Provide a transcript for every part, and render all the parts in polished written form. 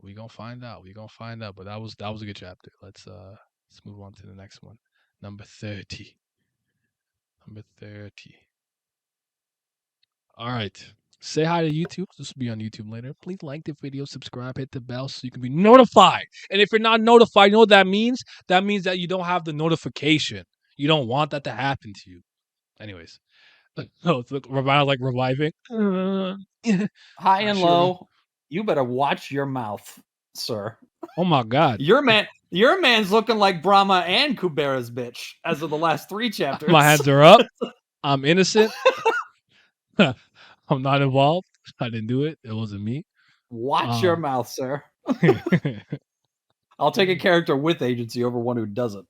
We gonna find out. We gonna find out. But that was a good chapter. Let's move on to the next one. Number 30. Number 30. All right. Say hi to YouTube. This will be on YouTube later. Please like the video, subscribe, hit the bell so you can be notified. And if you're not notified, you know what that means? That means that you don't have the notification. You don't want that to happen to you. Anyways. Oh, it's like reviving. High Not and sure. low. You better watch your mouth, sir. Oh my god. Your man's looking like Brahma and Kubera's bitch as of the last 3 chapters. My hands are up. I'm innocent. I'm not involved. I didn't do it. It wasn't me. Watch your mouth, sir. Yes, I'll take a character with agency over one who doesn't.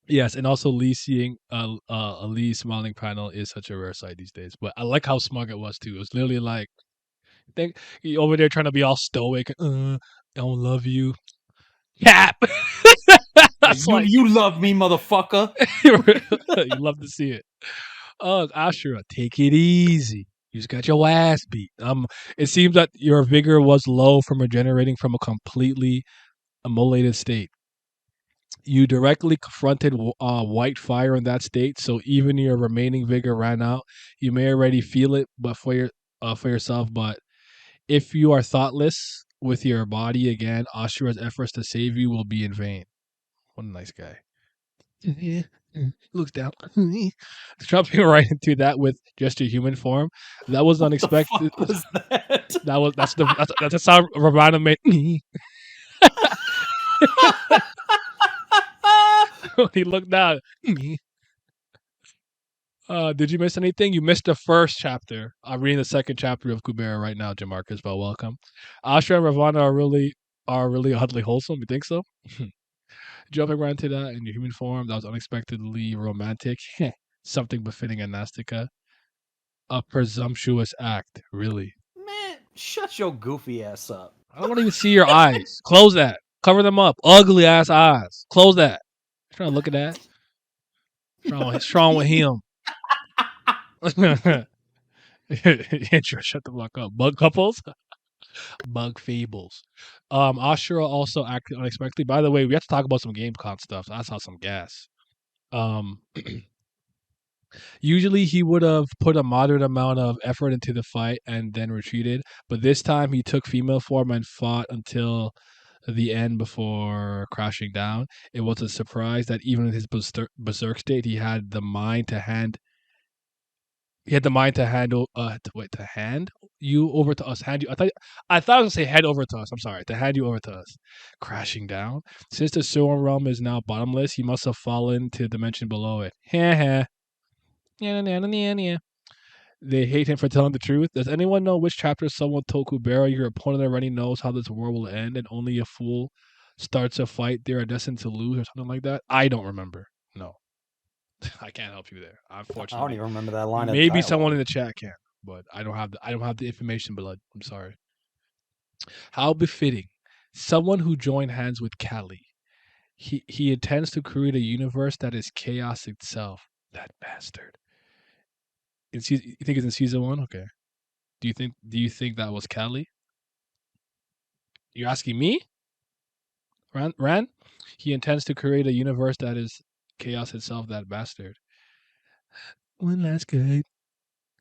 and also Lee seeing a Lee smiling panel is such a rare sight these days. But I like how smug it was too. It was literally like, think he over there trying to be all stoic. I don't love you, Cap. That's like You love me, motherfucker. you love to see it. Oh, Ashura, take it easy. You just got your ass beat. It seems that your vigor was low from regenerating from a completely immolated state. You directly confronted white fire in that state, so even your remaining vigor ran out. You may already feel it, but for yourself. But if you are thoughtless with your body again, Ashura's efforts to save you will be in vain. What a nice guy. Looks down, jumping right into that with just your human form. That was unexpected. What was that? That's a sound Ravana made. When he looked down. Did you miss anything? You missed the first chapter. I'm reading the second chapter of Kubera right now, Jamarcus, but welcome. Ashra and Ravana are really oddly wholesome. You think so? Jumping right into that in your human form, that was unexpectedly romantic. Something befitting a Nastica. A presumptuous act, really. Man, shut your goofy ass up. I don't want to even see your eyes. Close that. Cover them up. Ugly ass eyes. Close that. Trying to look at that. Strong with him. Andrew, shut the fuck up. Bug couples? Bug fables. Ashura also acted unexpectedly. By the way, we have to talk about some GameCon stuff. I saw some gas. Usually he would have put a moderate amount of effort into the fight and then retreated, but this time he took female form and fought until the end before crashing down. It was a surprise that even in his berserk state, he had the mind to hand handle to hand you over to us. I thought I was gonna say head over to us. I'm sorry, to hand you over to us. Crashing down. Since the sewer realm is now bottomless, he must have fallen to the dimension below it. Heh. They hate him for telling the truth. Does anyone know which chapter someone told Kubera your opponent already knows how this war will end and only a fool starts a fight they are destined to lose or something like that? I don't remember. No. I can't help you there. Unfortunately. I don't even remember that line. Maybe someone in the chat can, but I don't have the information, blood. I'm sorry. How befitting. Someone who joined hands with Kali. He intends to create a universe that is chaos itself. That bastard. You think it's in season 1? Okay. Do you think that was Kali? You're asking me? Ran? He intends to create a universe that is chaos itself, that bastard. One last good.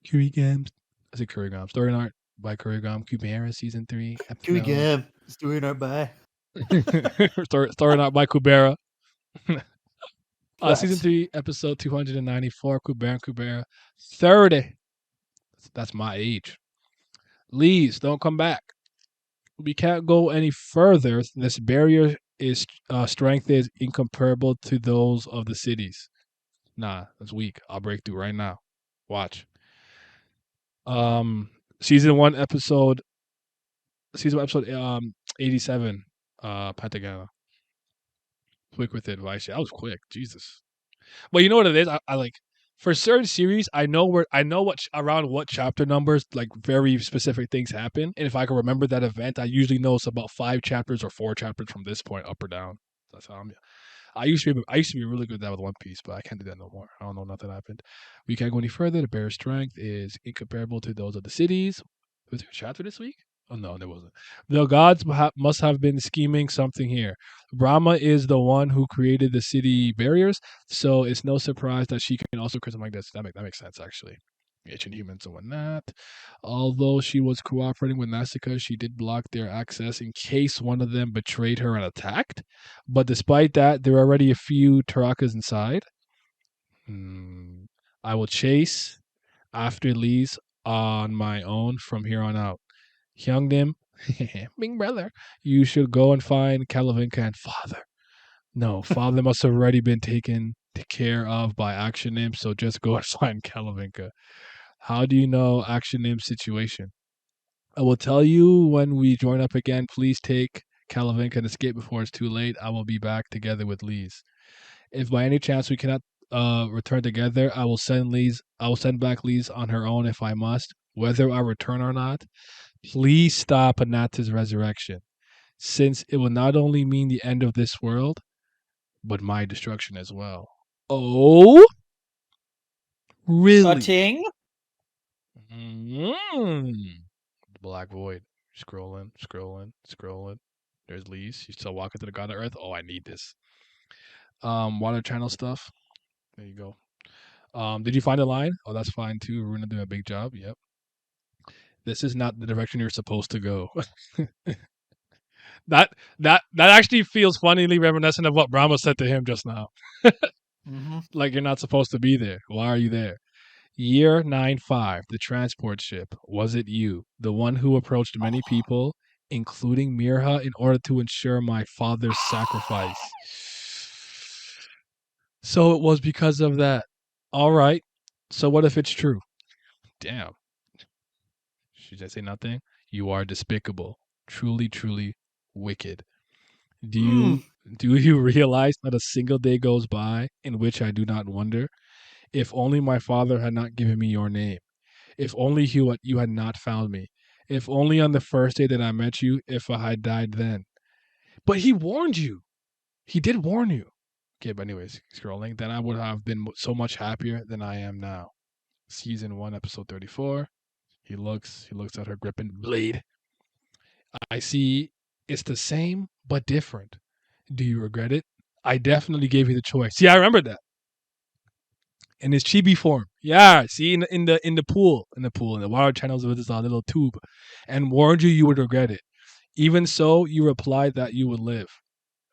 Kurigam. I said Kurigam. Story art by Kurigam. Kubera season 3. Kurigam. Story art by. Story art by Kubera. Season 3, episode 294. Kubera. 30. That's my age. Please don't come back. We can't go any further. This barrier is strength is incomparable to those of the cities. Nah, that's weak. I'll break through right now. Watch. Season 1 episode 87, Pentagana. Quick with advice. Yeah, I was quick. Jesus. Well, you know what it is? I like for certain series, I know around what chapter numbers, like very specific things happen. And if I can remember that event, I usually know it's about 5 chapters or 4 chapters from this point up or down. That's how I used to be really good at that with One Piece, but I can't do that no more. I don't know, nothing happened. We can't go any further. The bear's strength is incomparable to those of the cities. Was there a chapter this week? Oh no, there wasn't. The gods must have been scheming something here. Brahma is the one who created the city barriers, so it's no surprise that she can also create something like this. That makes sense actually. Ancient humans and whatnot. Although she was cooperating with Nasica, she did block their access in case one of them betrayed her and attacked. But despite that, there are already a few Tarakas inside. Hmm. I will chase after Lee's on my own from here on out. Hyungnim, Big brother, you should go and find Kalavinka and father. No, father must have already been taken care of by Action Imp, so just go and find Kalavinka. How do you know Action Imp's situation? I will tell you when we join up again. Please take Kalavinka and escape before it's too late. I will be back together with Lee's. If by any chance we cannot return together, I will send Lee's. I will send back Lee's on her own if I must, whether I return or not. Please stop Anata's resurrection, since it will not only mean the end of this world, but my destruction as well. Oh, A really? ting? Mm. Black Void. Scrolling, scrolling, scrolling. There's Lee's. She's still walking to the God of Earth. Oh, I need this. Water channel stuff. There you go. Did you find a line? Oh, that's fine too. We're gonna do a big job. Yep. This is not the direction you're supposed to go. That actually feels funnily reminiscent of what Brahma said to him just now. Mm-hmm. Like you're not supposed to be there. Why are you there? Year 9-5, the transport ship. Was it you, the one who approached many people, including Mirha, in order to ensure my father's sacrifice? So it was because of that. All right. So what if it's true? Damn. Should I say nothing? You are despicable. Truly, truly wicked. Do Mm. you do you realize not a single day goes by in which I do not wonder if only my father had not given me your name, if only you had not found me, if only on the first day that I met you, if I had died then. But he warned you. He did warn you. Okay, but anyways, scrolling. Then I would have been so much happier than I am now. Season 1, episode 34. He looks at her gripping blade. I see it's the same but different. Do you regret it? I definitely gave you the choice. See, I remember that. In his chibi form. Yeah, see in the water channels with this little tube, and warned you would regret it. Even so, you replied that you would live.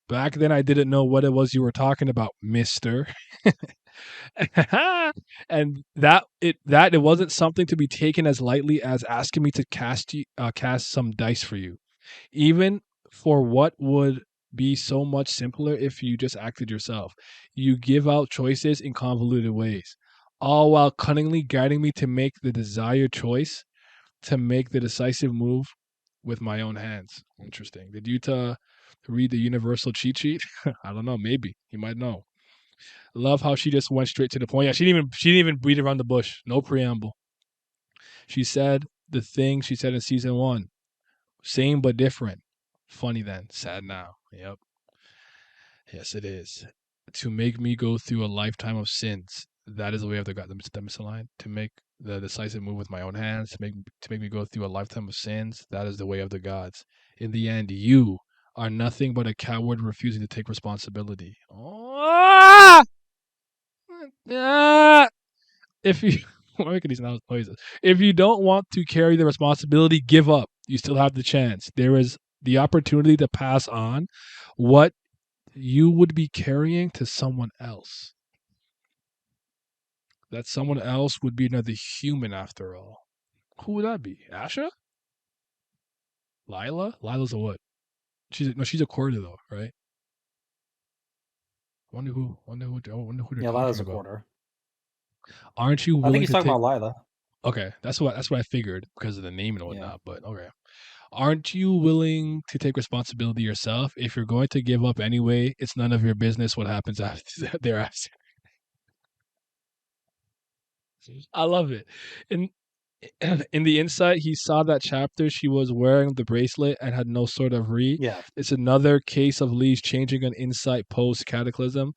Back then, I didn't know what it was you were talking about, Mister. And that it wasn't something to be taken as lightly as asking me to cast some dice for you, even for what would be so much simpler if you just acted yourself. You give out choices in convoluted ways, all while cunningly guiding me to make the desired choice, to make the decisive move with my own hands. Interesting. Did Yuta read the universal cheat sheet? I don't know. Maybe he might know. Love how she just went straight to the point. Yeah, she didn't even beat around the bush. No preamble. She said the thing she said in season 1. Same but different. Funny then, sad now. Yep. Yes, it is. To make me go through a lifetime of sins. That is the way of the God. The missile line. To make the decisive move with my own hands. To make me go through a lifetime of sins. That is the way of the gods. In the end, you are nothing but a coward refusing to take responsibility. Ah! Ah! If you I'm making these noises. If you don't want to carry the responsibility, give up. You still have the chance. There is the opportunity to pass on what you would be carrying to someone else. That someone else would be another human after all. Who would that be? Asha? Lila? Lila's a what? She's a quarter though, right? I wonder who they're Yeah, talking Lila's a about. quarter. Aren't you I think willing he's to talking take about Lila. Okay, that's what I figured because of the name and Yeah. whatnot, but okay. Aren't you willing to take responsibility yourself? If you're going to give up anyway, it's none of your business what happens after thereafter. I love it. In in the insight, he saw that chapter she was wearing the bracelet and had no sort of Yeah. It's another case of Lee's changing an insight post cataclysm.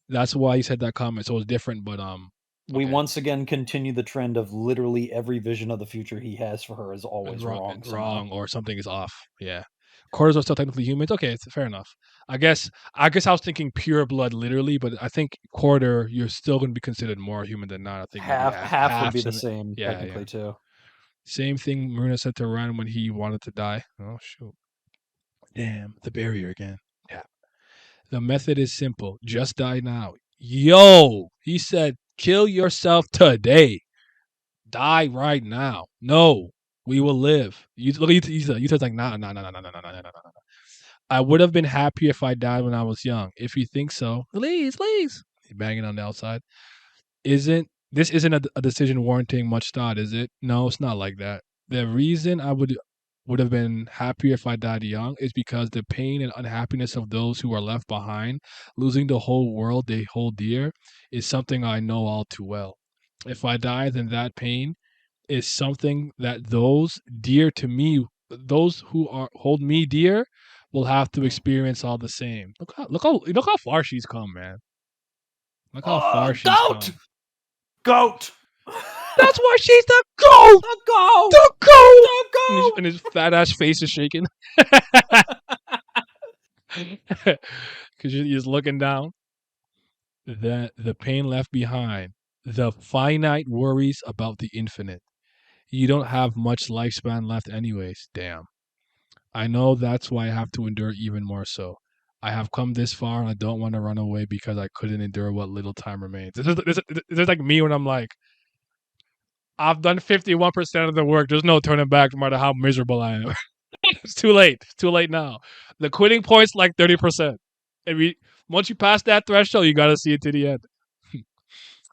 That's why he said that comment. So it was different, but we once again continue the trend of literally every vision of the future he has for her is always wrong somehow. Or something is off. Yeah, quarters are still technically humans. Okay, it's fair enough. I guess I was thinking pure blood, literally, but I think quarter you're still going to be considered more human than not. I think maybe Half would be halves the and same yeah, technically too. Same thing Marina said to Ryan when he wanted to die. Oh shoot! Damn, the barrier again. Yeah. The method is simple. Just die now. Yo, he said, kill yourself today. Die right now. No, we will live. You look at Yuta's like, nah, nah, nah, nah, nah, nah, nah, nah, nah, nah. I would have been happy if I died when I was young. If you think so, please, please. He's banging on the outside. Isn't a decision warranting much thought, is it? No, it's not like that. The reason I would have been happier if I died young is because the pain and unhappiness of those who are left behind, losing the whole world they hold dear, is something I know all too well. If I die, then that pain is something that those dear to me, those who are hold me dear, will have to experience all the same. Look how far she's come, man. Look how far she's Goat! come. Goat! That's why she's the GOAT! The goat! The GOAT! The goat! And his fat ass face is shaking. Because he's looking down. The pain left behind. The finite worries about the infinite. You don't have much lifespan left, anyways. Damn. I know that's why I have to endure even more so. I have come this far and I don't want to run away because I couldn't endure what little time remains. This is like me when I'm like, I've done 51% of the work. There's no turning back no matter how miserable I am. It's too late. It's too late now. The quitting point's like 30%. Once you pass that threshold, you got to see it to the end.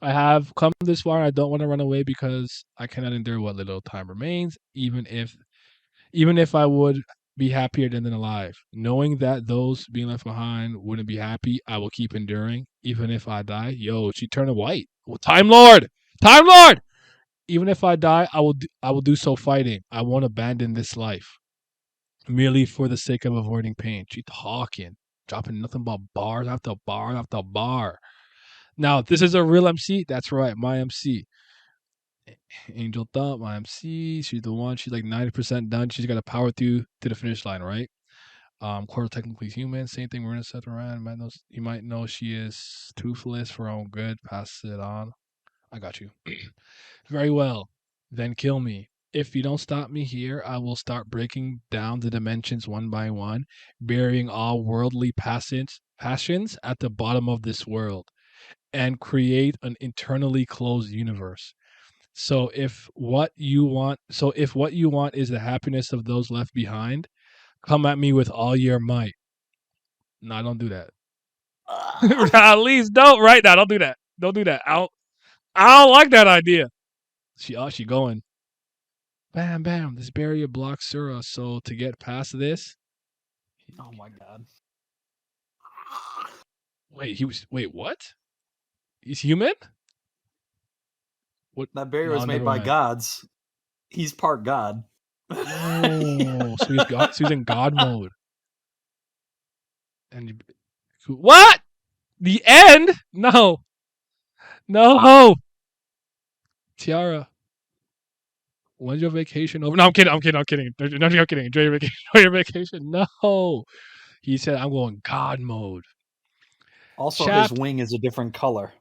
I have come this far. I don't want to run away because I cannot endure what little time remains, even if I would be happier than alive. Knowing that those being left behind wouldn't be happy, I will keep enduring, even if I die. Yo, she turned white. Well, Time Lord, Time Lord. Even if I die, I will do so fighting. I won't abandon this life merely for the sake of avoiding pain. She talking, dropping nothing but bars after bar after bar. Now, this is a real MC. That's right, my MC. Angel Thought, my MC. She's the one. She's like 90% done. She's got to power through to the finish line, right? Quarter technically human. Same thing. Marina said around. You might know she is toothless for her own good. Pass it on. I got you. Very well. Then kill me. If you don't stop me here, I will start breaking down the dimensions one by one, burying all worldly passions at the bottom of this world, and create an internally closed universe. If what you want is the happiness of those left behind, come at me with all your might. No, don't do that. At least don't right now. Don't do that. Don't do that. I don't like that idea. She going. Bam, bam. This barrier blocks Sura. So to get past this, Oh my god. wait. What? He's human? What? That barrier No, was made never by mind. gods. He's part god. Oh, so he's God. So he's in God mode. And what? The end? No, no. Tiara, when's your vacation over? No, I'm kidding. I'm kidding. No, I'm kidding. Enjoy your vacation. Enjoy your vacation. No, he said I'm going God mode. Also, his Chap. wing is a different color.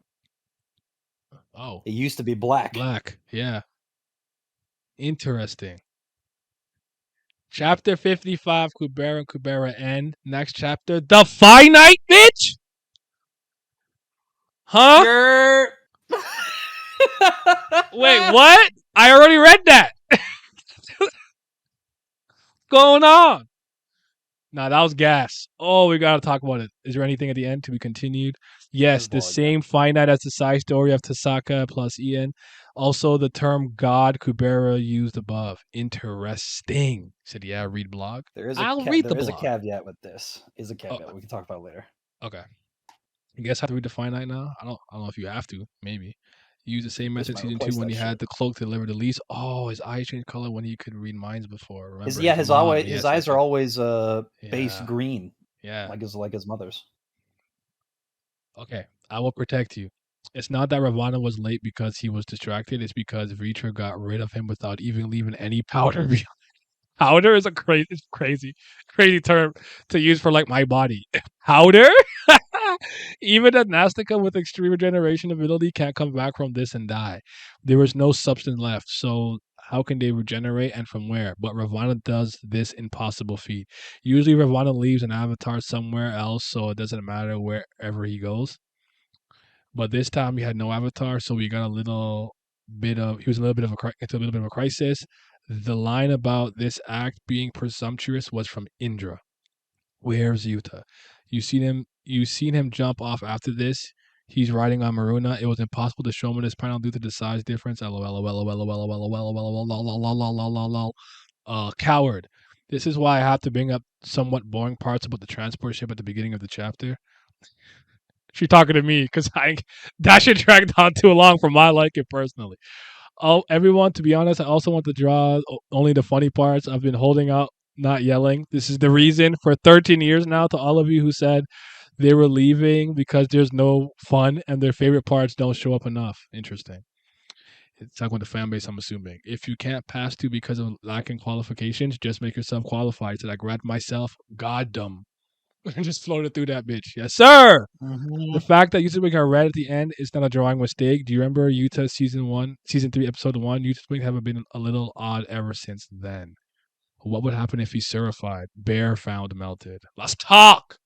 Oh, It used to be black. black. Yeah, interesting. Chapter 55, Kubera Kubera end. Next chapter, the finite bitch? Huh? You're... Wait, what? I already read that. What's going on? Nah, that was gas. Oh, we gotta talk about it. Is there anything at the end to be continued? Yes, the same finite as the side story of Tasaka plus Ian. Also, the term God Kubera used above. Interesting. Said, yeah, read blog. I'll read the blog. caveat with this. Is a Oh, caveat. We can talk about it later. okay. I guess I have to read the finite now. I don't know if you have to. Maybe use the same This method might season 2 replace when that he had shit. the cloak to deliver the leads. Oh, his eyes changed color when he could read minds before. Remember His mom. his eyes are always base Yeah. green, Yeah. like his mother's. Okay. I will protect you. It's not that Ravana was late because he was distracted. It's because Reacher got rid of him without even leaving any powder behind. Powder is a crazy term to use for like my body. Powder? Even a Nastica with extreme regeneration ability can't come back from this and die. There was no substance left, so how can they regenerate and from where? But Ravana does this impossible feat. Usually Ravana leaves an avatar somewhere else, so it doesn't matter wherever he goes. But this time he had no avatar, so we got a little bit of he was a little bit of into a little bit of a crisis. The line about this act being presumptuous was from Indra. Where's Yuta? You seen him jump off after this. He's riding on Maruna. It was impossible to show him this panel due to the size difference. LOL. Coward. This is why I have to bring up somewhat boring parts about the transport ship at the beginning of the chapter. She's talking to me because I that shit dragged on too long for my liking personally. Oh, everyone, to be honest, I also want to draw only the funny parts. I've been holding out, not yelling. This is the reason for 13 years now to all of you who said they were leaving because there's no fun and their favorite parts don't show up enough. Interesting. It's talking with the fan base, I'm assuming. If you can't pass two because of lacking qualifications, just make yourself qualified. So I grabbed myself, goddamn, and just floated through that bitch. Yes, sir. The Mm-hmm. fact that Yuta Wing are red at the end is not a drawing mistake. Do you remember Yuta season 3, episode 1? Yuta Wing have been a little odd ever since then. What would happen if he's certified? Bear found melted. Let's talk.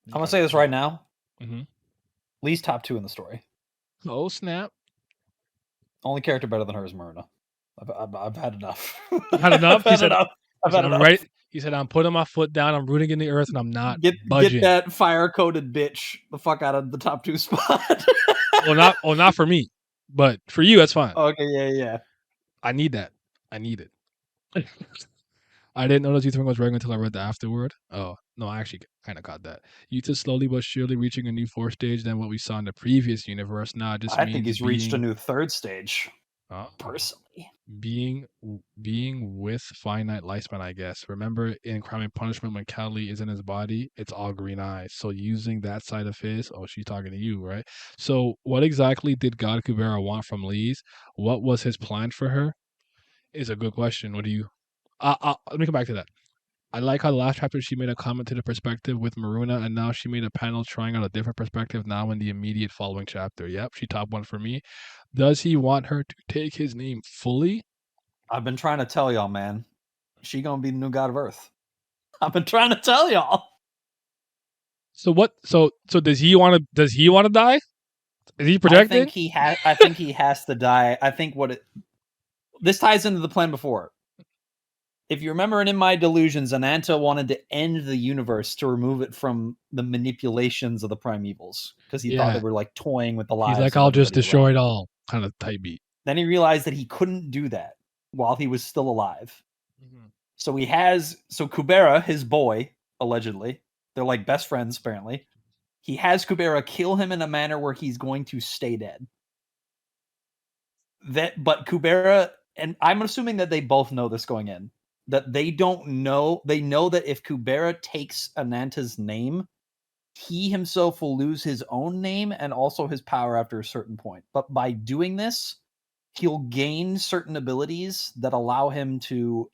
I'm gonna say this right now. Mm-hmm. Lee's top 2 in the story. Oh snap! Only character better than her is Marina. I've had enough. Had I've enough. He had said. enough. He I've said had I'm enough. ready. He said I'm putting my foot down. I'm rooting in the earth, and I'm not Get budging. that fire coated bitch the fuck out of the top 2 spot. Not for me, but for you, that's fine. Okay, yeah. I need that. I need it. I didn't notice Yuta was regular until I read the afterword. Oh, no, I actually kind of got that. Yuta slowly but surely reaching a new 4th stage than what we saw in the previous universe. Now it just I think means he's reached a new 3rd stage. uh, Personally, being being with finite lifespan, I guess. Remember in Crime and Punishment when Kelly is in his body, it's all green eyes. So using that side of his, oh, she's talking to you, right? So what exactly did God Kubera want from Lee's? What was his plan for her? Is a good question. What do you let me come back to that. I like how the last chapter she made a comment to the perspective with Maruna, and now she made a panel trying out a different perspective now in the immediate following chapter. Yep, she top one for me. Does he want her to take his name fully? I've been trying to tell y'all, man. She gonna be the new god of Earth. I've been trying to tell y'all. So what? So does he want to? Does he want to die? Is he projecting? I think he has to die. I think this ties into the plan before. If you remember in My Delusions, Ananta wanted to end the universe to remove it from the manipulations of the primevals because he thought they were like toying with the He's lives like, of I'll just everybody destroy around it him. all. Kind of type beat. Then he realized that he couldn't do that while he was still alive. So Kubera, his boy, allegedly, they're like best friends apparently. He has Kubera kill him in a manner where he's going to stay dead. But Kubera, and I'm assuming that they both know this going in, that they don't know. They know that if Kubera takes Ananta's name, he himself will lose his own name and also his power after a certain point. But by doing this, he'll gain certain abilities that allow him to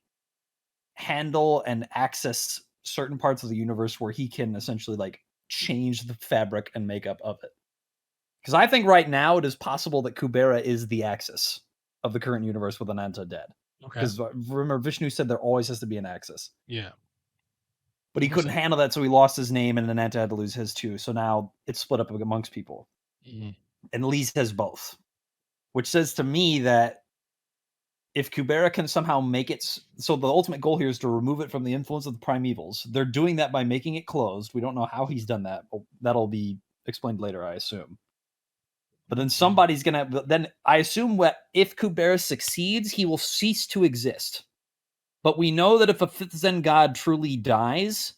handle and access certain parts of the universe where he can essentially like change the fabric and makeup of it. Because I think right now it is possible that Kubera is the axis of the current universe with Ananta dead. Okay. Because remember, Vishnu said there always has to be an axis. Yeah. But he couldn't handle that, so he lost his name, and Ananta had to lose his too. So now it's split up amongst people. Mm-hmm. And Lee has both. Which says to me that if Kubera can somehow make it... So the ultimate goal here is to remove it from the influence of the primevals. They're doing that by making it closed. We don't know how he's done that. That'll be explained later, I assume. But then somebody's going to... Then I assume that if Kubera succeeds, he will cease to exist. But we know that if a 5th Zen god truly dies,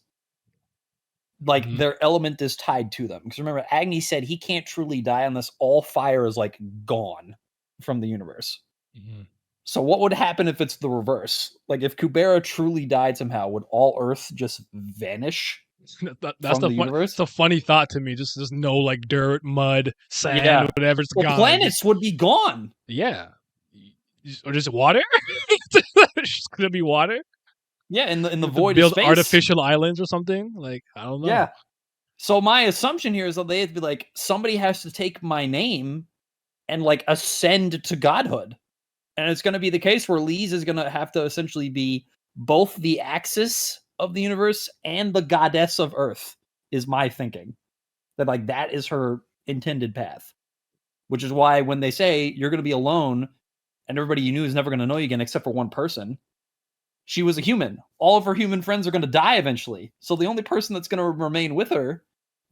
like their element is tied to them. Because remember, Agni said he can't truly die unless all fire is like gone from the universe. Mm-hmm. So what would happen if it's the reverse? Like if Kubera truly died somehow, would all Earth just vanish? That's from the the fun. It's universe. a funny thought to me. Just no like dirt, mud, sand, Yeah. whatever. It's Well, gone. Just planets would be gone. yeah, or just water. It's just gonna be water. Yeah, in the You have to void of build space. artificial islands or something. Like I don't know. Yeah. So my assumption here is that they have to be like, somebody has to take my name and like ascend to godhood. And it's going to be the case where Lise is going to have to essentially be both the axis of the universe and the goddess of Earth, is my thinking. That like that is her intended path. Which is why when they say you're going to be alone and everybody you knew is never going to know you again except for one person, she was a human. All of her human friends are going to die eventually. So the only person that's going to remain with her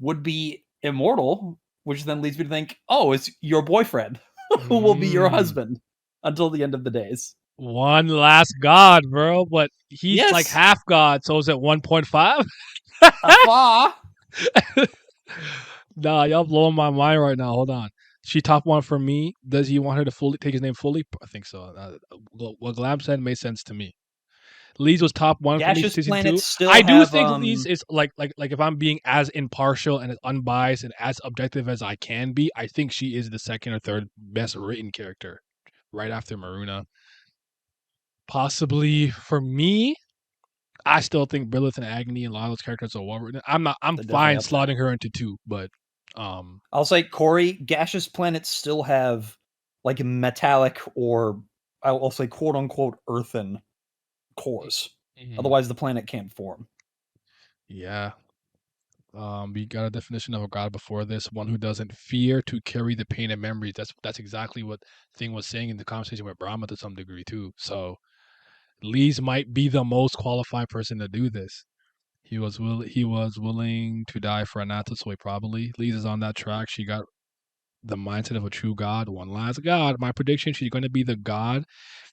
would be immortal, which then leads me to think, oh, it's your boyfriend who will be your Mm. husband until the end of the days. One last god, bro. But he's like Yes, half god, so is it 1.5? Afa. Nah, y'all blowing my mind right now. Hold on. She top one for me. Does he want her to fully take his name fully? I think so. What Glam said made sense to me. Lee's was top one for me Gaseous season two. planets still I do have think Lee's is like if I'm being as impartial and as unbiased and as objective as I can be, I think she is the second or third best written character, right after Maruna. Possibly for me, I still think Brilith and Agni and a lot of those characters are well written. I'm they're definitely fine up there. slotting her into two, but um I'll say Corey, gaseous planets still have like metallic or I'll say quote unquote earthen cores. mhm. Otherwise, the planet can't form. Yeah. We got a definition of a god before this, one who doesn't fear to carry the pain and memories. That's exactly what Thing was saying in the conversation with Brahma to some degree too. So Lee's might be the most qualified person to do this. He was willing to die for Anata, so he probably Lee's is on that track. She got the mindset of a true god, one last god. My prediction: she's going to be the god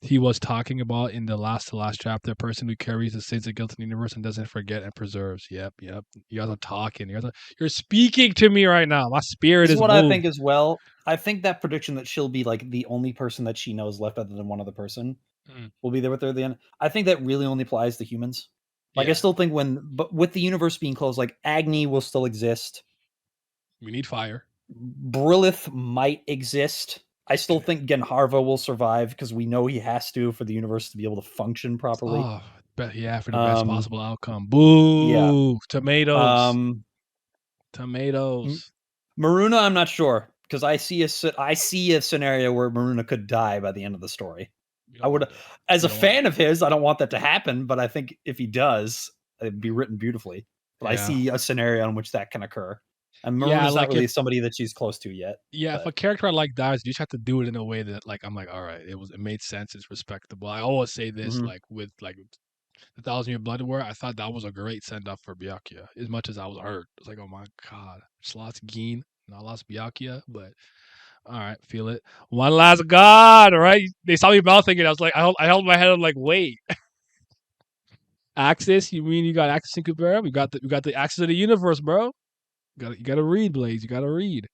he was talking about in the last to last chapter. A person who carries the sins of guilt in the universe and doesn't forget and preserves. Yep, yep. You guys are talking. You're speaking to me right now. My spirit This is is what I moved. think as well. I think that prediction that she'll be like the only person that she knows left other than one other person Mm, will be there with her at the end. I think that really only applies to humans. Like I yeah, still think but with the universe being closed, like Agni will still exist. we need fire. Brilith might exist. I still Okay. think Genharva will survive because we know he has to for the universe to be able to function properly. Oh, but yeah, for the best Um, possible outcome. yeah. Boo! Tomatoes. Um, Tomatoes. Maruna, I'm not sure because I see a scenario where Maruna could die by the end of the story. You I don't would, want that. as You a don't want. fan of his, I don't want that to happen, but I think if he does, it'd be written beautifully. But I Yeah. see a scenario in which that can occur. And Yeah, Maruna's not like if really somebody that she's close to yet. yeah, if But a character I like dies, you just have to do it in a way that like I'm like, all right, it made sense, it's respectable. I always say this mhm. like with like the Thousand Year Blood War, I thought that was a great send off for Byakuya. As much as I was hurt. It's like, oh my god. Just lost Geen, not lost Byakuya, but all right, feel it. One last god, all right? They saw me mouthing it. I was like, I held my head. I'm like, wait, Axis? You mean you got Axis in Kubera? We got the Axis of the universe, bro. You gotta read, Blaze. You gotta read.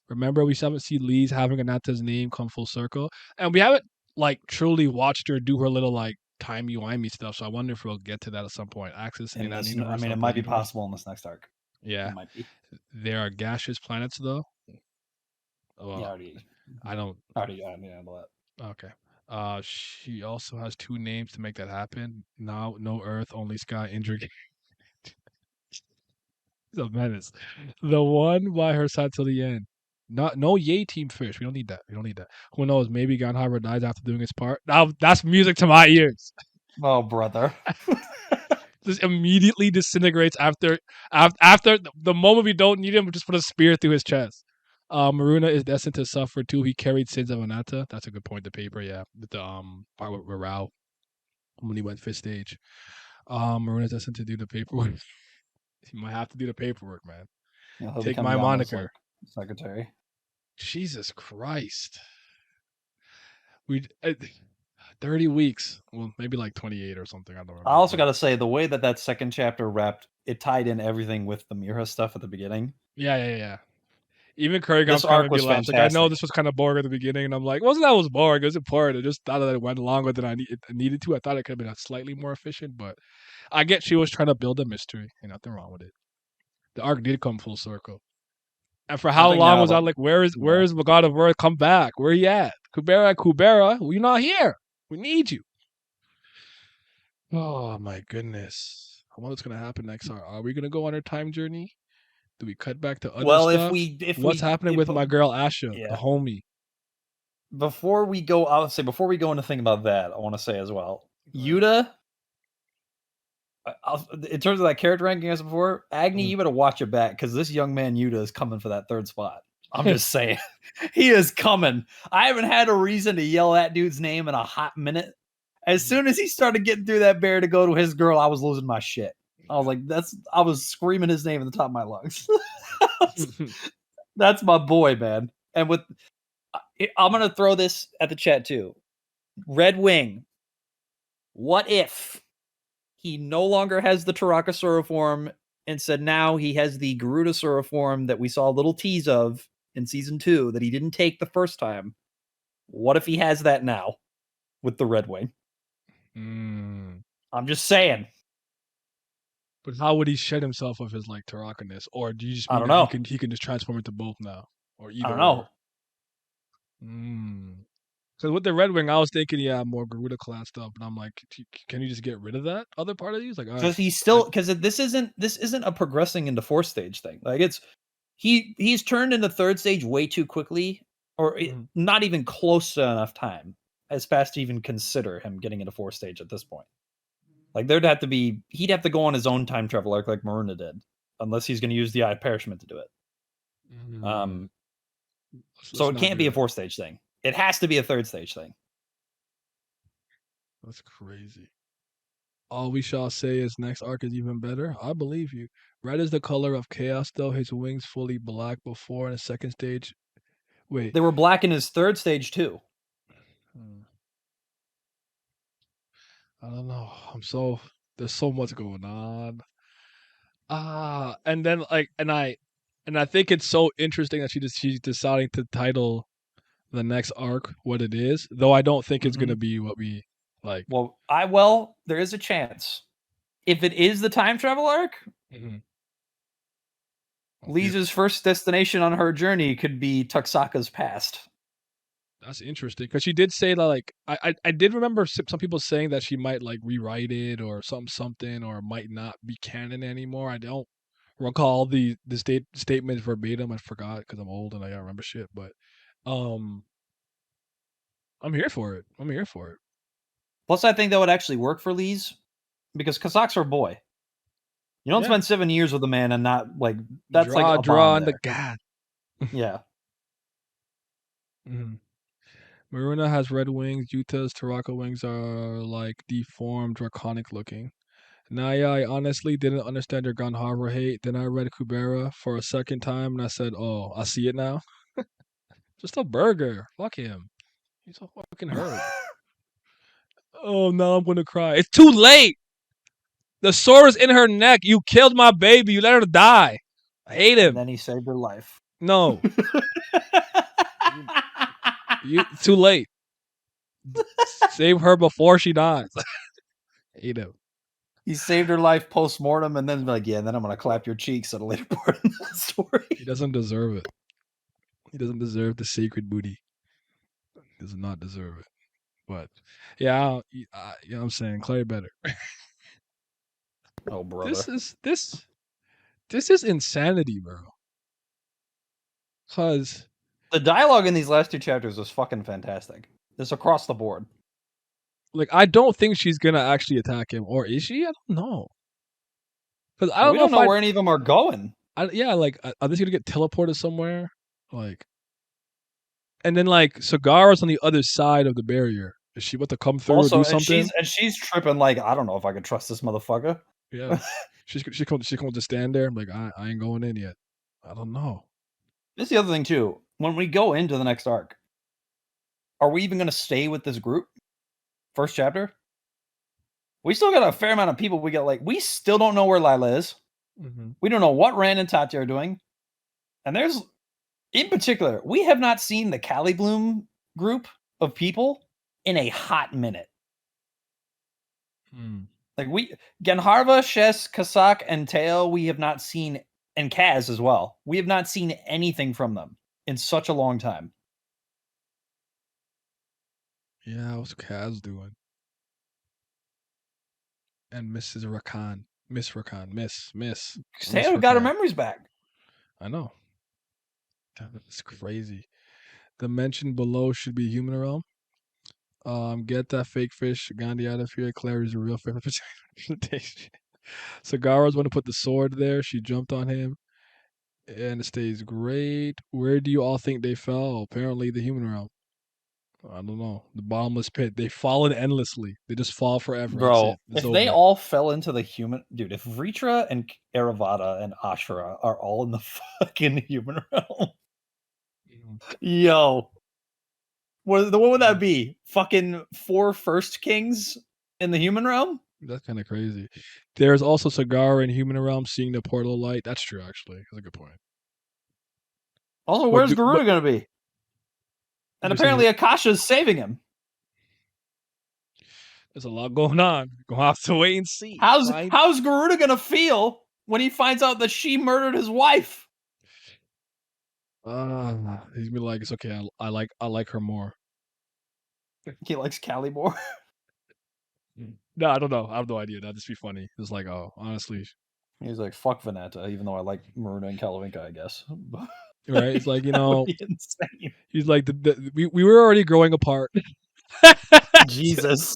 Remember, we haven't seen Lee's having Anata's name come full circle, and we haven't like truly watched her do her little like timey wimey stuff. So I wonder if we'll get to that at some point. Axis in In that this, I universe mean, or it Blood might be universe. possible in this next arc. It Yeah, might be. there are gaseous planets though. Yeah, Well, I don't. I mean, handle that. Okay. She also has two names to make that happen. Now, no Earth, only Sky. Injured. He's a menace. The one by her side till the end. Not no Yay Team Fish. We don't need that. We don't need that. Who knows? Maybe Ganheimer dies after doing his part. Now that's music to my ears. Oh, brother. Just immediately disintegrates after the moment we don't need him. We just put a spear through his chest. Maruna is destined to suffer too. He carried sins of Anata. That's a good point. The paper, yeah. With the part with Rao when he went fifth stage. Maruna is destined to do the paperwork. He might have to do the paperwork, man. Yeah, he'll Take become my Yama's like moniker. secretary. Jesus Christ. We 30 weeks. Well, maybe like 28 or something. I don't I remember. also But got to say the way that second chapter wrapped, it tied in everything with the Mira stuff at the beginning. yeah. Even Kurrigan's This kind of arc made me was laugh. It's like, I know fantastic. this was kind of boring at the beginning, and I'm like, it wasn't that it was boring. It was important. I just thought that it went longer than it needed to. I thought it could have been slightly more efficient, but I get she was trying to build a mystery. Ain't nothing wrong with it. The arc did come full circle. And for I how think long now was I the like, where is yeah. the God of Earth? Come back. Where he at? Kubera, we're not here. We need you. Oh my goodness. I wonder what's gonna happen next. Are we gonna go on our time journey? Do we cut back to other Well, stuff? What's happening with my girl Asha, the yeah. homie? Before we go, before we go into think about that, I want to say as well, Go ahead. Yuta. In terms of that character ranking as before, Agni, Mm. you better watch it back because this young man Yuta is coming for that third spot. I'm just saying, he is coming. I haven't had a reason to yell that dude's name in a hot minute. As soon as he started getting through that bear to go to his girl, I was losing my shit. I was like, I was screaming his name at the top of my lungs. That's my boy, man. And I'm gonna throw this at the chat too. Red Wing. What if he no longer has the Tarakasura form and said now he has the Garudasura form that we saw a little tease of in season 2 that he didn't take the first time? What if he has that now with the Red Wing? Mm. I'm just saying. But how would he shed himself of his like Tarakaness? Or do you just I mean don't that know. he can just transform into both now? Or I either don't or? know. Because with the Red Wing, I was thinking, yeah, more Garuda class stuff, but I'm like, can you just get rid of that other part of these? Like, Because this isn't a progressing into fourth stage thing. Like he's turned into third stage way too quickly, or Mhm. not even close to enough time as fast to even consider him getting into fourth stage at this point. Like he'd have to go on his own time travel arc like Maruna did, unless he's going to use the Eye of Perishment to do it. Mm. So Let's it not can't do be a that. fourth stage thing. It has to be a third stage thing. That's crazy. All we shall say is next arc is even better. I believe you. Red is the color of chaos, though. His wings fully black before in the second stage. Wait. They were black in his third stage too. Hmm. I don't know. There's so much going on. And then like, and I think it's so interesting that she's deciding to title the next arc what it is, though I don't think it's Mm-hmm. gonna be what we like. Well, there is a chance. If it is the time travel arc, Mm-hmm. Lisa's first destination on her journey could be Tuxaka's past. That's interesting because she did say that like I did remember some people saying that she might like rewrite it or something or might not be canon anymore. I don't recall the statements verbatim. I forgot because I'm old and I gotta remember shit. But um, I'm here for it. I'm here for it. Plus, I think that would actually work for Lise because Kazak's her boy. You don't Yeah, spend 7 years with a man and not like that's like a draw bond on the there. god. Yeah. Mm-hmm. Maruna has red wings. Yuta's Taraka wings are like deformed, draconic looking. Naya, I honestly didn't understand your Gun Harbor hate. Then I read Kubera for a second time and I said, oh, I see it now. Just a burger. Fuck him. He's a fucking herb. Oh, now I'm gonna cry. It's too late. The sword is in her neck. You killed my baby. You let her die. I hate And him. then he saved her life. No, you too late. Save her before she dies. Hate him. He saved her life post mortem, and then like, yeah, then I'm gonna clap your cheeks at a later part in the story. He doesn't deserve it. He doesn't deserve the sacred booty. He does not deserve it. But yeah, you know what I'm saying, Clay better. Oh, brother. This is this is insanity, bro. Cause The dialogue in these last 2 chapters was fucking fantastic. Just across the board. like I don't think she's gonna actually attack him, or is she? I don't know. Cause I don't We know don't if know where any of them are going. yeah, like are they gonna get teleported somewhere? Like, and then like Sagara's on the other side of the barrier. Is she about to come through or Also, do and something? she's tripping like, I don't know if I can trust this motherfucker. Yeah, she's gonna just stand there. Like I ain't going in yet. I don't know. This is the other thing too. When we go into the next arc, are we even gonna stay with this group? First chapter? We still got a fair amount of people. We still don't know where Lila is. Mm-hmm. We don't know what Rand and Tati are doing. And there's, in particular, we have not seen the Cali Bloom group of people in a hot minute. Hmm. Like Genharva, Shes, Kasak, and Teo, we have not seen and Kaz as well. We have not seen anything from them in such a long time. Yeah, what's Kaz doing? And Mrs. Rakan. Miss Rakan. Miss. Miss Taylor got her Rakan. memories back. I know. That's crazy. The mention below should be human realm. Get that fake fish Gandhi out of here. Claire is a real favorite. Sagara's want to put the sword there. She jumped on him. And it stays great. Where do you all think they fell? Apparently the human realm. I don't know. The bottomless pit. They've fallen endlessly. They just fall forever. That's Bro, it. It's if they over. all fell into the human dude, if Vritra and Aravata and Ashura are all in the fucking human realm, yo, what would that be? Fucking 4 first kings in the human realm? That's kind of crazy. There's also Sagara in human realm seeing the portal light. That's true, actually. That's a good point. Also, But where's Garuda gonna be? And you're saying apparently Akasha's saving him. there's a lot going on. Gonna have to wait and see. How's Garuda gonna feel when he finds out that she murdered his wife? He's gonna be like, it's okay. I like her more. He likes Callie more. No, I don't know. I have no idea. That'd just be funny. It's like, oh, honestly, He's like, fuck Veneta, even though I like Maruna and Kalavinka, I guess. right? It's like, That would be insane. he's like, we were already growing apart. Jesus.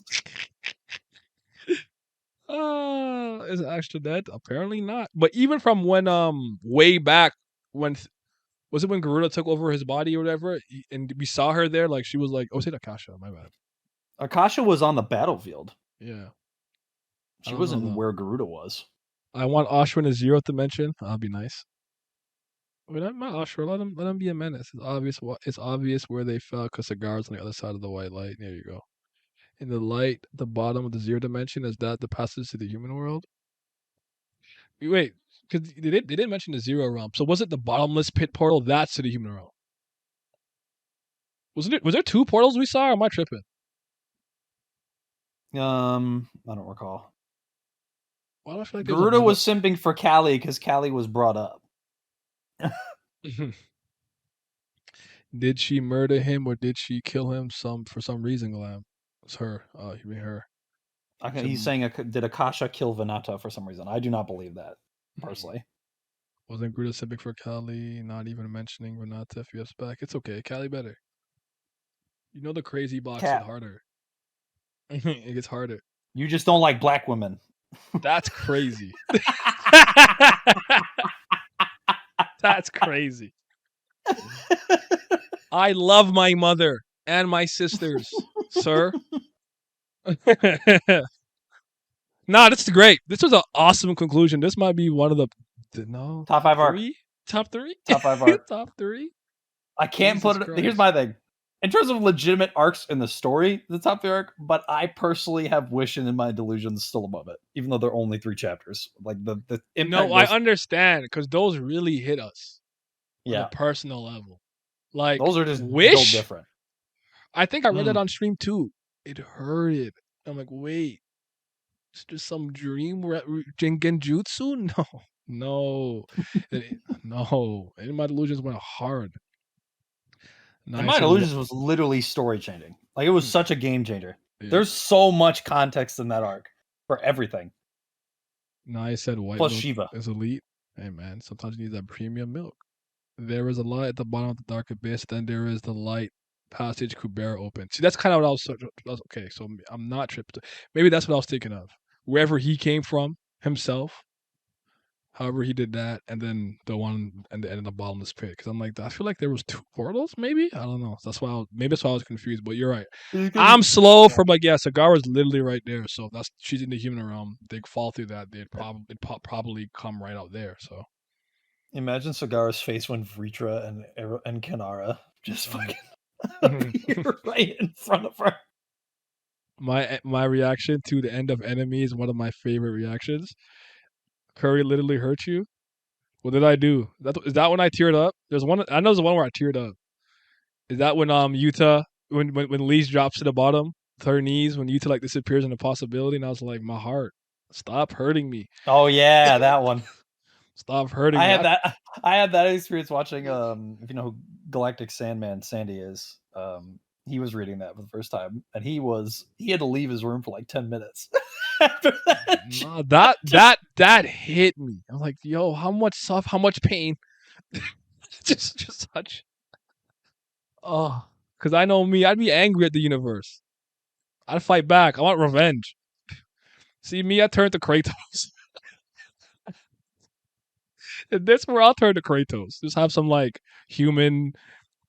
Is it actually dead? Apparently not. But even from when way back when was it when Garuda took over his body or whatever, and we saw her there, like she was like, oh, say Akasha, my bad. Akasha was on the battlefield. Yeah, I She don't know wasn't though. where Garuda was. I want Ashwin a 0th dimension. That'd be nice. But not Ashwin. Let him be a menace. It's obvious. It's obvious where they fell because the guards on the other side of the white light. There you go. In the light, at the bottom of the 0 dimension, is that the passage to the human world? Wait, because they didn't mention the 0 realm. So was it the bottomless pit portal? That's to the human realm. Was there 2 portals we saw? Or am I tripping? I don't recall. Why do I feel like there's Garuda another? was simping for Callie because Callie was brought up. Did she murder him or did she kill him for some reason, Glam? It's her. You mean her. Okay, he's saying, did Akasha kill Venata for some reason? I do not believe that, personally. Wasn't Gruda simping for Kali, not even mentioning Renata if you back? It's okay. Kali better. You know the crazy box is harder. It gets harder. You just don't like black women. That's crazy. That's crazy. I love my mother and my sisters, sir. Nah, this is great. This was an awesome conclusion. This might be one of the top 5 arc. Top 3? Top 5 arc. Top 3? I can't put it. Here's my thing. In terms of legitimate arcs in the story, the top 3 arc, but I personally have Wish and In My Delusions still above it, even though they're only 3 chapters. Like the impact. No, I understand because those really hit us on a Yeah. personal level. Like those are just Wish. built different. I think I read that on stream too. It hurted. I'm like, wait, it's just some dream. We're at Genjutsu? No, no. In My Delusions went hard. In My Delusions was literally story changing. Like it was such a game changer. Yeah. There's so much context in that arc for everything. I said white plus milk Shiva is elite. Hey man, sometimes you need that premium milk. There is a light at the bottom of the dark abyss. Then there is the light passage Kubera open. See, that's kind of what I was. Okay, so I'm not tripped. Maybe that's what I was thinking of. Wherever he came from himself. However, he did that, and then the one at the end of the bottomless pit. Because I'm like, I feel like there was 2 portals. Maybe I don't know. That's why. Maybe that's why I was confused. But you're right. I'm slow from like Sagara's literally right there. So if that's she's in the human realm, they fall through that. They'd probably come right out there. So imagine Sagara's face when Vritra and Kanara just fucking appear right in front of her. My reaction to the end of Enemy is one of my favorite reactions. Curry literally hurt you. What did I do? Is that when I teared up? There's one. I know there's one where I teared up. Is that when Yuta when Lise drops to the bottom with her knees when Yuta like disappears in the possibility and I was like, my heart, stop hurting me. Oh yeah, that one. Stop hurting I me. had that. I had that experience watching. If you know who Galactic Sandman Sandy is, he was reading that for the first time, and he had to leave his room for like 10 minutes after that. No, that hit me. I'm like, yo, how much pain? just such. Oh, because I know me, I'd be angry at the universe. I'd fight back. I want revenge. See me, I turn to Kratos. And that's where I'll turn to Kratos. Just have some like human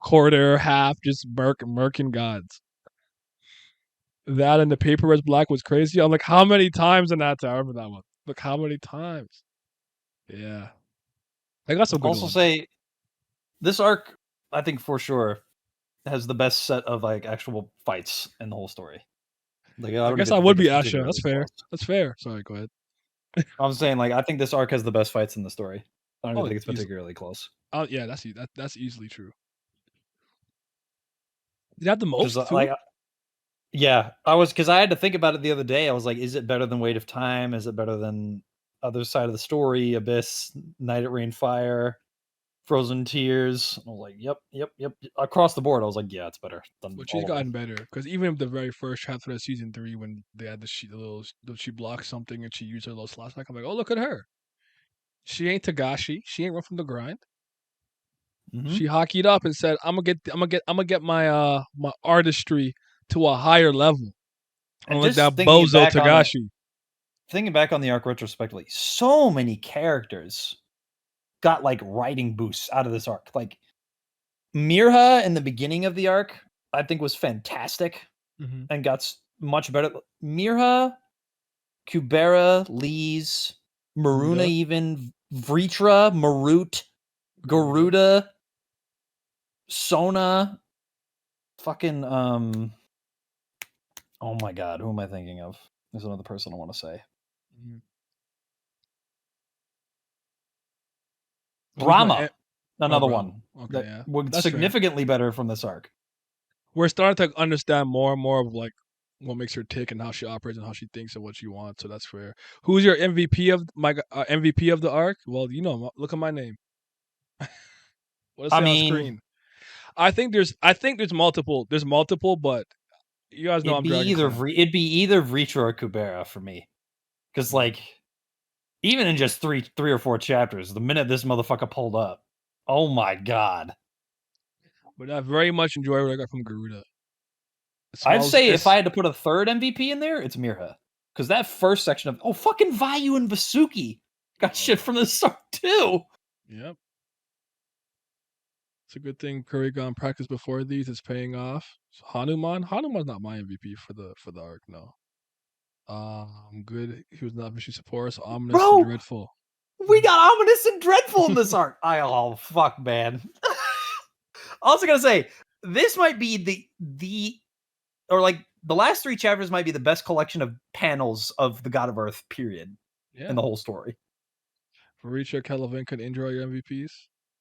quarter half, just murking gods. That and the paper is black was crazy. I'm like, how many times in that? I remember that one. Look, how many times? Yeah, I got some good Also, ones. say this arc, I think for sure has the best set of like actual fights in the whole story. Like I I don't guess even I would think be it's Asha. That's particularly fair. close. That's fair. Sorry, go ahead. I'm saying like I think this arc has the best fights in the story. I don't even Oh, think it's easily. particularly close. Oh, yeah, that's easily true. Did you have the Just most too? like yeah, I was because I had to think about it the other day. I was like, is it better than Weight of Time? Is it better than Other Side of the Story, Abyss, Night at Rain Fire, Frozen Tears? I was like, yep. Across the board, I was like, yeah, it's better than But she's all of gotten them. better because even the very first chapter of season 3, when they had she blocked something and she used her little slash back, I'm like, oh, look at her. She ain't Tagashi. She ain't run from the grind. Mm-hmm. She hockeyed up and said, I'm gonna get my artistry to a higher level. And Unlike that just bozo Tagashi. thinking back on the arc retrospectively, so many characters got like writing boosts out of this arc. Like Mirha in the beginning of the arc, I think was fantastic Mm-hmm. and got much better. Mirha, Kubera, Lees, Maruna, Garuda. even Vritra, Marut, Garuda. Garuda, Sona, fucking oh my god, who am I thinking of? There's another person I want to say. Mm-hmm. Who's my Brahma, oh, another Brahma? one Okay, that yeah, was that's fair. significantly better from this arc. We're starting to understand more and more of like what makes her tick and how she operates and how she thinks and what she wants. So that's fair. Who's your MVP of MVP of the arc? Well, look at my name. What does it I say on mean, screen? I think there's multiple. There's multiple, but you guys know I'm Dragon Clan. it'd be either Vritra or Kubera for me. Because Mm. like even in just three or four chapters, the minute this motherfucker pulled up, oh my god. But I very much enjoy what I got from Garuda. It I'd smells. say if I It's had to put a third MVP in there, it's Mirha. Because that first section of fucking Vayu and Vasuki got shit from the start too. yep. It's a good thing Kurigan practiced before these. It's paying off. So Hanuman's not my MVP for the arc. No. Good. He was not vicious support. So ominous and Bro, dreadful. we got ominous and dreadful in this arc. Oh fuck, man. Also gonna say, this might be the or like the last three chapters might be the best collection of panels of the God of Earth period in Yeah. the whole story. Maricha Kalavinka and Indra are your MVPs.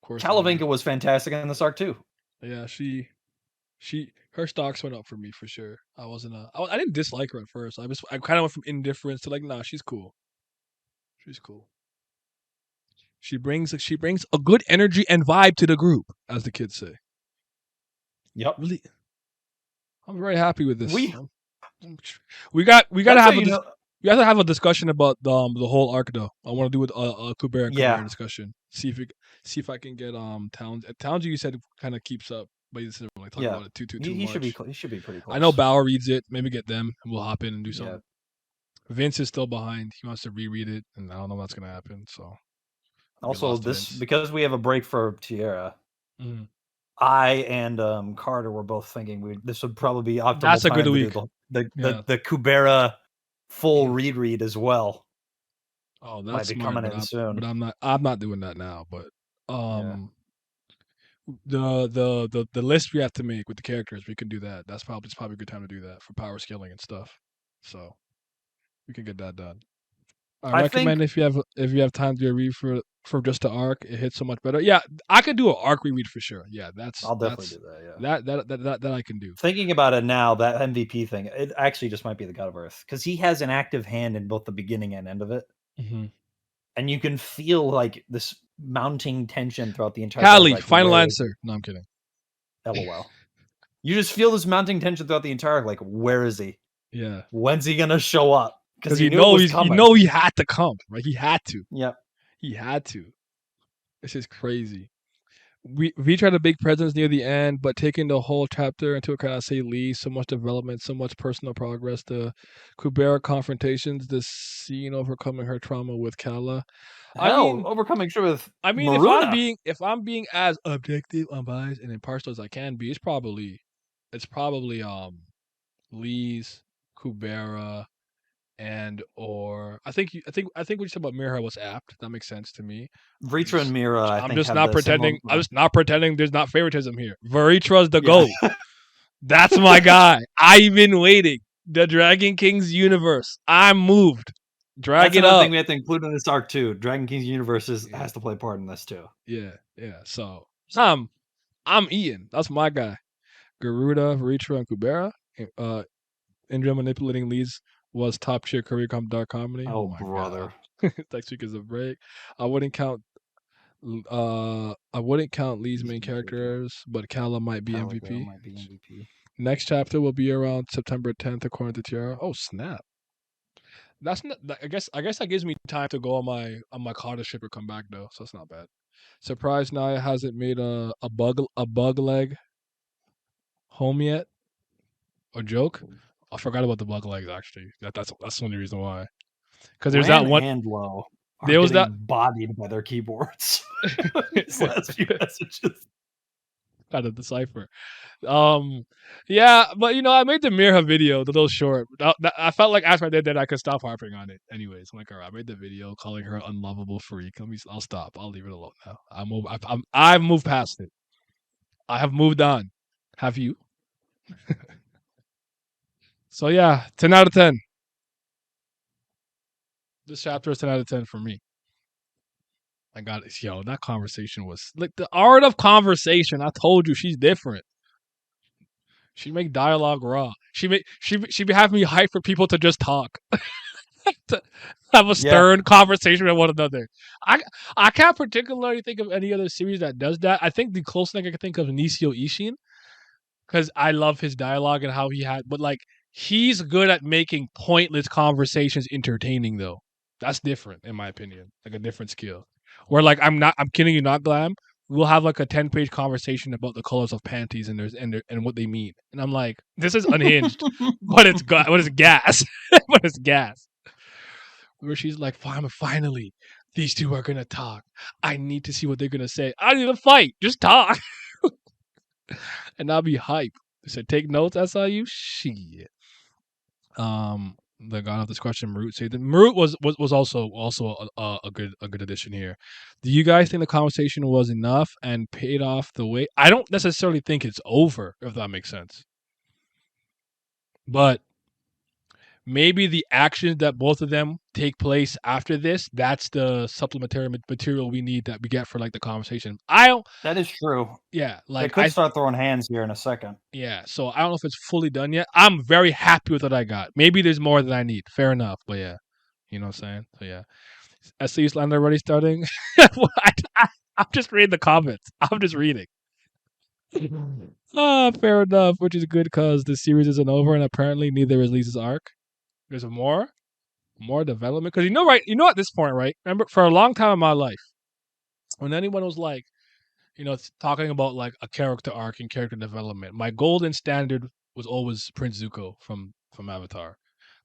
Of course they are. Chalavinka was fantastic in this arc too. Yeah, her stocks went up for me for sure. I didn't dislike her at first. I kind of went from indifference to like, nah, she's cool. She's cool. She brings a good energy and vibe to the group, as the kids say. Yep. Really, I'm very happy with this. We We gotta that's how have a you know. we have to have a discussion about the whole arc though. I want to do a Kubera and Kubera Yeah, discussion. See if I can get Towns. Towns you said kind of keeps up, but he doesn't really talk yeah. about it too He should be much. he should be pretty I know close. Bauer reads it. Maybe get them and we'll hop in and do Yeah. something. Vince is still behind. He wants to reread it, and I don't know what's gonna happen. So we get Also, lost to this Vince. because we have a break for Tierra. Mhm. I and Carter were both thinking this would probably be optimal That's a good time to do week. the Yeah. the Kubera full Mhm. reread as well. Oh, Might that's be smart, coming but in I'm but soon. I'm not doing that now. But Yeah. um, the list we have to make with the characters, we can do that. It's probably a good time to do that for power scaling and stuff. So we can get that done. I I think recommend if you have time to do a read for just the arc, it hits so much better. Yeah, I could do an arc reread for sure. Yeah, that's I'll definitely that's do that. Yeah. that I can do. Thinking about it now, that MVP thing, it actually just might be the God of Earth because he has an active hand in both the beginning and end of it. Hmm. and you can feel like this mounting tension throughout the entire arc. Callie, Like, final where answer. No, I'm kidding. LOL. You just feel this mounting tension throughout the entire arc. Like, where is he? Yeah, When's he gonna show up? Because because you knew it was you coming. know he had to come, right? He had to. Yep. He had to. This is crazy. We tried a big presence near the end, but taking the whole chapter into account, I say Lee, so much development, so much personal progress. The Kubera confrontations, the scene overcoming her trauma with Kala. I Hell, mean, overcoming shit with if Maruna. I'm being as objective, unbiased, and impartial as I can be, it's probably Lee's, Kubera, and or I think what you said about Mira was apt. That makes sense to me. Vritra and Mira, I I'm think, just have not the similar. pretending. I'm just not pretending. There's not favoritism here. Veritra's the Yeah. GOAT. That's my guy. I've been waiting. The Dragon King's universe. I'm moved. Drag That's it another up. thing we have to include in this arc too. Dragon King's universe has to play a part in this too. Yeah, yeah. So I'm Ian. That's my guy. Garuda, Veritra, and Kubera. Indra manipulating leads was top tier career dark comedy. Oh Oh, my brother. god. Next week is a break. I wouldn't count I wouldn't count Lee's main characters, but Kala might be Calico MVP. might be MVP. Next chapter will be around September 10th, according to Tiara. Oh snap! That's not. I guess that gives me time to go on my Carter ship or come back though, so it's not bad. Surprised Naya hasn't made a bug leg home yet or joke. I forgot about the bug legs actually. That's the only reason why. Because there's that Ran one. and Low are There was getting that. bodied by their keyboards. These last few messages. Kind of decipher. Yeah, but I made the Mirha video, the little short. I felt like after I did that, I could stop harping on it. Anyways, I'm like, all right, I made the video calling her unlovable freak. I'll stop. I'll leave it alone now. I've moved past it. I have moved on. Have you? So yeah, 10 out of 10. This chapter is 10 out of 10 for me. I got it. Yo, that conversation was like the art of conversation. I told you she's different. She make dialogue raw. She be having me hype for people to just talk. To have a Yeah. stern conversation with one another. I I can't particularly think of any other series that does that. I think the closest thing I can think of is Nisio Ishin because I love his dialogue and how he had, but like he's good at making pointless conversations entertaining though. That's different in my opinion, like a different skill. Where like I'm kidding you not, Glam. We'll have like a 10-page conversation about the colors of panties and what they mean, and I'm like, this is unhinged, but it's gas, but it's gas. Where she's like, finally, these two are gonna talk. I need to see what they're gonna say. I don't need to fight, just talk, and I'll be hype. They said, take notes, SIU. Shit. The god of this question, Marut said that Marut was also a good addition here. Do you guys think the conversation was enough and paid off the way? I don't necessarily think it's over, if that makes sense. But maybe the actions that both of them take place after this, that's the supplementary material we need that we get for like the conversation. I don't. That is true. Yeah, They like could start throwing hands here in a second. Yeah, so I don't know if it's fully done yet. I'm very happy with what I got. Maybe there's more than I need. Fair enough, but yeah, you know what I'm saying. So yeah, SCU slander already starting. I'm just reading the comments. I'm just reading. Fair enough, which is good because the series isn't over, and apparently neither is Lisa's arc. There's more development because right? At this point, right? Remember, for a long time in my life, when anyone was like, it's talking about like a character arc and character development, my golden standard was always Prince Zuko from Avatar.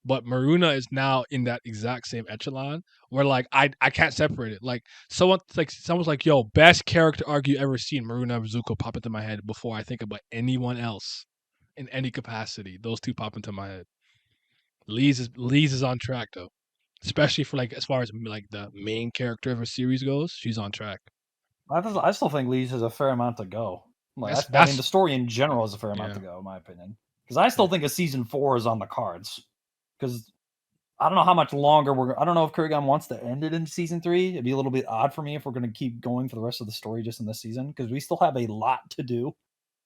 But Maruna is now in that exact same echelon where like I can't separate it. Like someone's like, yo, best character arc you ever seen, Maruna and Zuko pop into my head before I think about anyone else in any capacity. Those two pop into my head. Lee's is on track though. Especially for like as far as like the main character of a series goes, she's on track. I still think Lee's has a fair amount to go. Like, I mean, the story in general has a fair amount to go, in my opinion. Because I still think a season 4 is on the cards. Because I don't know how much longer I don't know if Kurigan wants to end it in season 3. It'd be a little bit odd for me if we're going to keep going for the rest of the story just in this season. Because we still have a lot to do.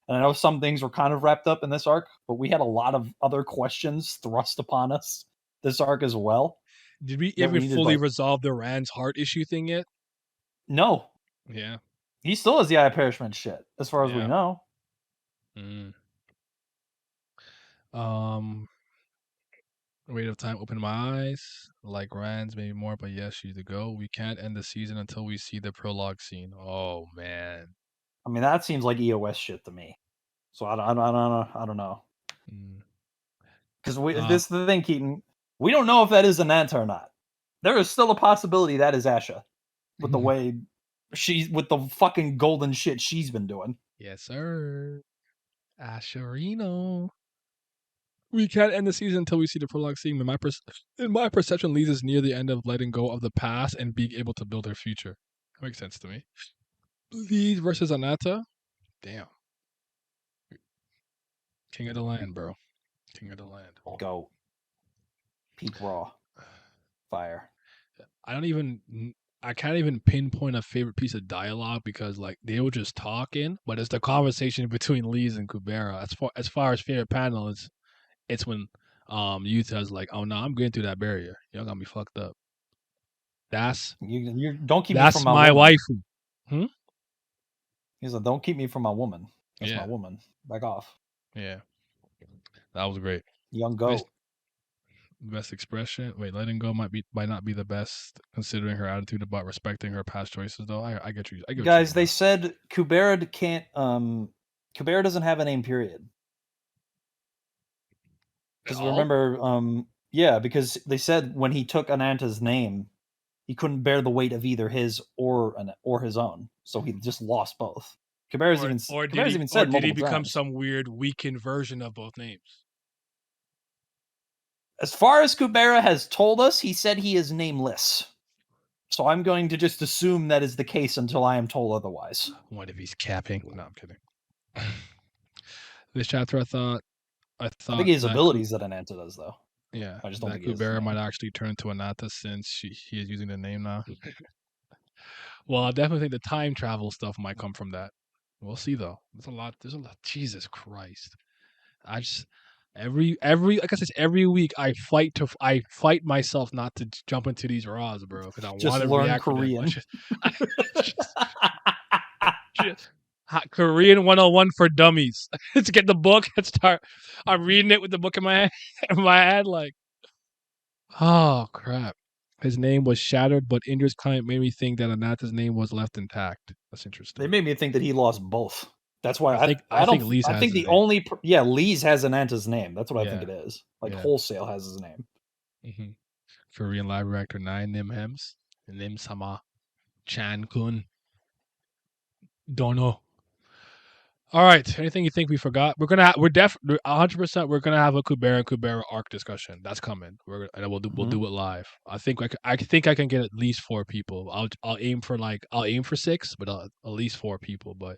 And I know some things were kind of wrapped up in this arc, but we had a lot of other questions thrust upon us this arc as well. Did we that even we needed fully like resolve the Rand's heart issue thing yet? no. Yeah. He still has the eye parachment shit, as far as we Yeah. know. Mm. Um. Weight of time, open my eyes. Like Rand's, maybe more, but yes, she's the go. We can't end the season until we see the prologue scene. Oh man. I mean, that seems like EOS shit to me. So I don't know. Mm. Because Uh, this is the thing, Keaton. We don't know if that is Ananta or not. There is still a possibility that is Asha, with the way she's with the fucking golden shit she's been doing. yes, sir. Asherino. We can't end the season until we see the prologue scene. In my perception, leads us near the end of letting go of the past and being able to build our future. That makes sense to me. Leeds versus Anata. Damn. King of the land, bro. King of the land. Go. Peak raw. Fire. I don't even. I can't even pinpoint a favorite piece of dialogue because like they were just talking, but it's the conversation between Lees and Kubera. As far as favorite panel, it's when Yuta's like, "Oh no, I'm getting through that barrier. Y'all gonna be fucked up." That's You don't keep me from that's my my woman. waifu. Hmm? He's like, don't keep me from my woman. That's my Yeah, woman. Back off. yeah, that was great. Young Best goat. best expression. Wait, letting go might not be the best considering her attitude about respecting her past choices. Though I get you. I get what you Guys, mean they though. said Kubera can't Kubera doesn't have a name period. At Because all? remember, yeah, because they said when he took Ananta's name, he couldn't bear the weight of either his or his own, so he just lost both. Or or did Kubera's he even or said did he multiple become times. some weird weakened version of both names? As far as Kubera has told us, he said he is nameless. So I'm going to just assume that is the case until I am told otherwise. What if he's capping? No, I'm kidding. This chapter, I I think thought he has that abilities that Ananta does, though. yeah, I just don't that think he has his Kubera might name. actually turn to Anata since he is using the name now. Well, I definitely think the time travel stuff might come from that. We'll see though. There's a lot. There's a lot. Jesus Christ! I just every like I said every week I fight myself not to jump into these raws, bro, because I Just want to learn react for them. Korean. Just, just Korean 101 for dummies. Let's get the book and start. I'm reading it with the book in my in my head, like, oh crap. His name was shattered, but Indra's comment made me think that Anata's name was left intact. That's They interesting. made me think that he lost both. That's why I I don't think Lee's I has think his the name. only yeah Lee's has Ananta's name. That's what I think Yeah, it is. Like yeah. wholesale has his name. Mm-hmm. Korean live reactor 9 Nim Hems. Nim Sama. Chan Kun. Dono. All right. Anything you think we forgot? We're 100%. We're gonna have a Kubera arc discussion. That's coming. And we'll Mhm. do it live. I think I can get at least 4 people. I'll aim for I'll aim for 6, but at least 4 people. But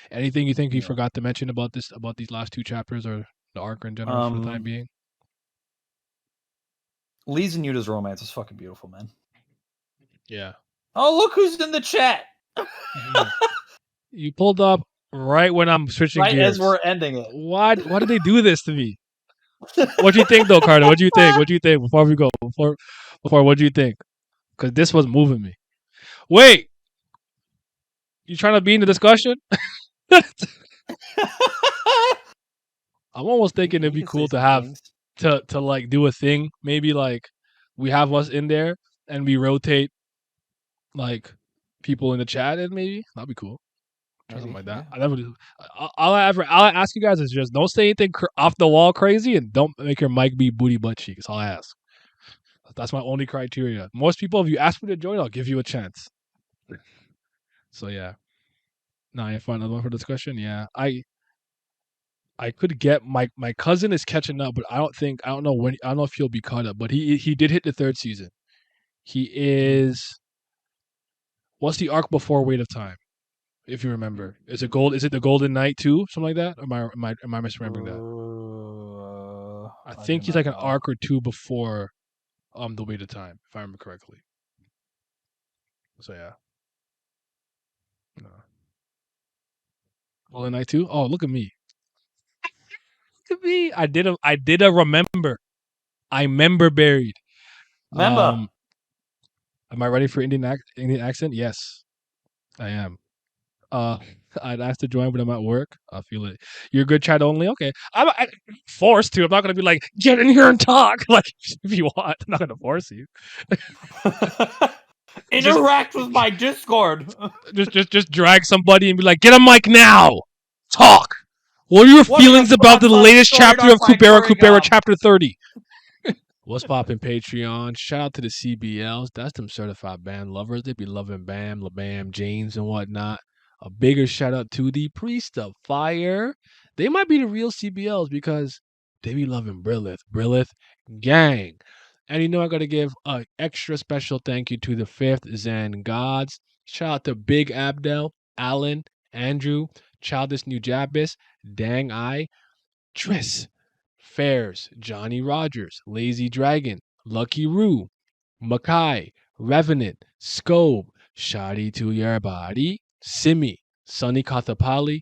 anything you think we Yeah. forgot to mention about these last 2 chapters or the arc in general for the time Um, being? Lee's and Yuta's romance is fucking beautiful, man. Yeah. Oh, look who's in the chat. Mhm. You pulled up right when I'm switching Right as gears. we're ending it. Why did they do this to me? What do you think though, Carter? What do you think? What do you think before we go? Before what do you think? Because this was moving me. Wait, you trying to be in the discussion? I'm almost thinking it'd He be can say cool to some have things. to like do a thing. Maybe like we have us in there and we rotate like people in the chat, and maybe that'd be cool. Try something Maybe, like that. yeah. I never do. I'll ask you guys is just don't say anything off the wall crazy, and don't make your mic be booty butt cheek. That's all I ask. That's my only criteria. Most people, if you ask me to join, I'll give you a chance. So yeah. Now you find another one for discussion. Yeah, I could get my cousin is catching up, but I don't know when I don't know if he'll be caught up. But he did hit the 3rd season. He Mhm. is what's the arc before Weight of Time? If you remember, Is it the Golden Knight too? Something like that? Or am I misremembering that? I I do think he's not like an know. arc or two before the Weight of Time, if I remember correctly. So yeah, no. Golden Knight too. Oh, look at me! Look at me! I did a remember. I member buried. Remember. Um, am I ready for Indian accent? Yes, I am. Uh, I'd ask to join, but I'm at work. I feel it. You're good chat only. Okay, I'm forced to. I'm not gonna be like, get in here and talk. Like, if you want, I'm not gonna force you. Just, Interact with my Discord. just drag somebody and be like, get a mic now. Talk. What are your What are your feelings about the thoughts on latest Sword chapter Art of Kubera Kubera, Sharingan? chapter 30? What's poppin' Patreon? Shout out to the CBLs. That's them certified band lovers. They be loving Bam, LaBam, James, and whatnot. A bigger shout out to the Priest of Fire. They might be the real CBLs because they be loving Brilith. Brilith gang. And I gotta give a extra special thank you to the fifth Zen gods. Shout out to Big Abdel, Alan, Andrew, Childish New Jabis, Dang I, Triss, Fairs, Johnny Rogers, Lazy Dragon, Lucky Roo, Makai, Revenant, Scobe, Shadi to Your Body, Simi, Sonny Kathapali,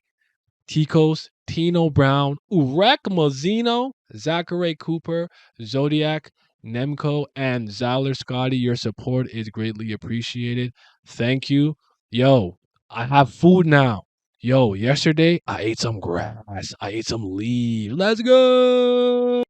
Ticos, Tino Brown, Urek Mazzino, Zachary Cooper, Zodiac, Nemco, and Zyler Scotty. Your support is greatly appreciated. Thank you. Yo, I have food now. Yo, yesterday I ate some grass. I ate some leaves. Let's go.